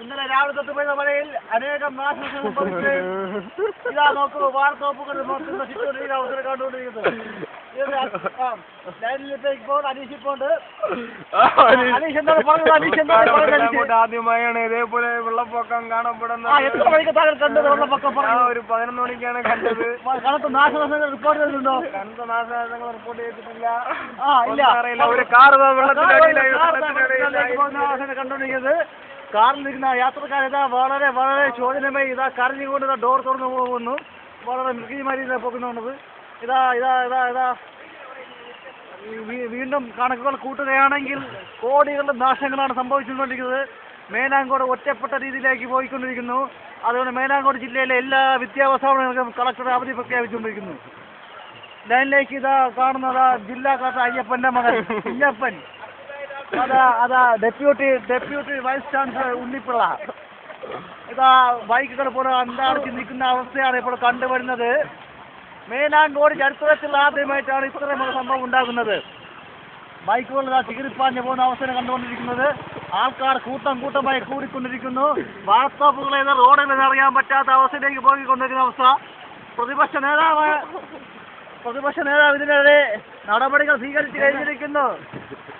ഇന്നലെ രാവിലെ തൊട്ട് പെയ്ത മഴയിൽ അനേകം നാശനഷ്ടങ്ങൾ സംഭവിക്കുകയും ഇതാ നോക്കൂ വാർത്തോപ്പുകൾ ചുറ്റുകൊണ്ടിരിക്കുന്ന അവസരം കണ്ടുകൊണ്ടിരിക്കുന്നത്. ആദ്യമായാണ് ഇതേപോലെ വെള്ളപ്പൊക്കം കാണപ്പെടുന്നത്. ഒരു 11 മണിക്കാണ് കണ്ടത്. കനത്ത നാശനഷ്ടങ്ങൾ റിപ്പോർട്ട് ചെയ്തിട്ടുണ്ടോ? കനത്ത നാശനഷ്ടങ്ങൾ റിപ്പോർട്ട് ചെയ്തിട്ടില്ല. അറിയില്ല. ഒരു കാർ വെള്ളത്തിനടിയിലായി കണ്ടുകൊണ്ടിരിക്കുന്നത്. കാറിലിരുന്ന യാത്രക്കാരിതാ വളരെ വളരെ ശോചനമായി ഇതാ കരഞ്ഞുകൊണ്ട് ഇതാ ഡോർ തുറന്നു പോകുന്നു. വളരെ മൃഗീയമായി പോകുന്നുള്ളത്. ഇതാ ഇതാ ഇതാ ഇതാ വീണ്ടും കണക്കുകൾ കൂട്ടുകയാണെങ്കിൽ കോടികളുടെ നാശങ്ങളാണ് സംഭവിച്ചുകൊണ്ടിരിക്കുന്നത്. മേലാങ്കോട് ഒറ്റപ്പെട്ട രീതിയിലേക്ക് പോയിക്കൊണ്ടിരിക്കുന്നു. അതുകൊണ്ട് മേലാങ്കോട് ജില്ലയിലെ എല്ലാ വിദ്യാഭ്യാസ കളക്ടർ അവധി പ്രഖ്യാപിച്ചുകൊണ്ടിരിക്കുന്നു. ലൈനിലേക്ക് ഇതാ കാണുന്നതാ ജില്ലാ കളക്ടർ അയ്യപ്പന്റെ മകൻ കുഞ്ഞപ്പൻ. അതാ ഡെപ്യൂട്ടി വൈസ് ചാൻസലർ ഉണ്ണിപ്പിള്ള. ഇതാ ബൈക്കുകൾ പോലെ അന്താളിച്ച് നിൽക്കുന്ന അവസ്ഥയാണ് ഇപ്പോൾ കണ്ടുവരുന്നത്. മേലാങ്കോട് ചരിത്രത്തിൽ ആദ്യമായിട്ടാണ് ഇത്തരമൊരു സംഭവം ഉണ്ടാകുന്നത്. ബൈക്കുകൾ ചികിത്സാഞ്ഞു പോകുന്ന അവസ്ഥയാണ് കണ്ടുകൊണ്ടിരിക്കുന്നത്. ആൾക്കാർ കൂട്ടമായി കൂടിക്കൊണ്ടിരിക്കുന്നു. വാർത്താപ്പുകളെ റോഡുകളിൽ അറിയാൻ പറ്റാത്ത അവസ്ഥയിലേക്ക് പോയിക്കൊണ്ടിരിക്കുന്ന അവസ്ഥ. പ്രതിപക്ഷ നേതാവ് ഇതിനെതിരെ നടപടികൾ സ്വീകരിച്ചു കഴിഞ്ഞിരിക്കുന്നു.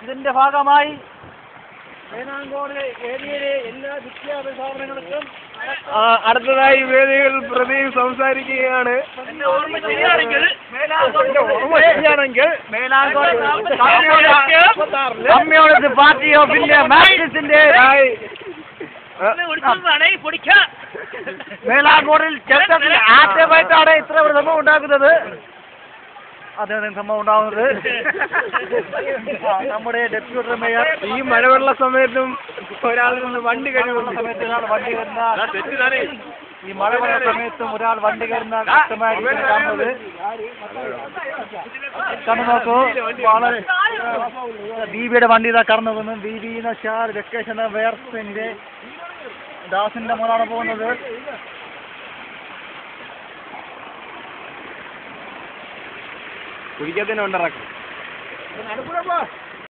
ഇതിന്റെ ഭാഗമായി മേലാങ്കോട് ഏരിയയിലെ എല്ലാ വിദ്യാഭ്യാസ സ്ഥാപനങ്ങൾക്കും അടുത്തതായി വേദികൾ പ്രതി സംസാരിക്കുകയാണ്. കമ്മ്യൂണിസ്റ്റ് പാർട്ടി ഓഫ് ഇന്ത്യ മാർക്സിസ്റ്റിന്റെ മേലാങ്കോടിൽ ചരിത്രത്തിൽ ആദ്യമായിട്ടാണ് ഇത്ര ഒരു സംഭവം ഉണ്ടാക്കുന്നത്. സംഭവം ഉണ്ടാവുന്നത് നമ്മുടെ ഡെപ്യൂട്ടി മേയർ ഈ മഴവെള്ള സമയത്തും ഒരാളിൽ നിന്ന് വണ്ടി കഴിവുള്ള സമയത്ത് വണ്ടി വരുന്ന ഈ മഴവെള്ള സമയത്തും ഒരാൾ വണ്ടി കയറുന്ന വ്യക്തമായി കാണുന്നത് കണ്ടു നോക്കൂ. വളരെ ബീബിയുടെ വണ്ടി ഇതാ കടന്നു പോകുന്നു. ബീബി വെക്കേഷൻ വേർസിന്റെ ദാസിന്റെ മോനാണ് പോകുന്നത്. കുടിക്കത്തിന് ഉണ്ടാക്കും.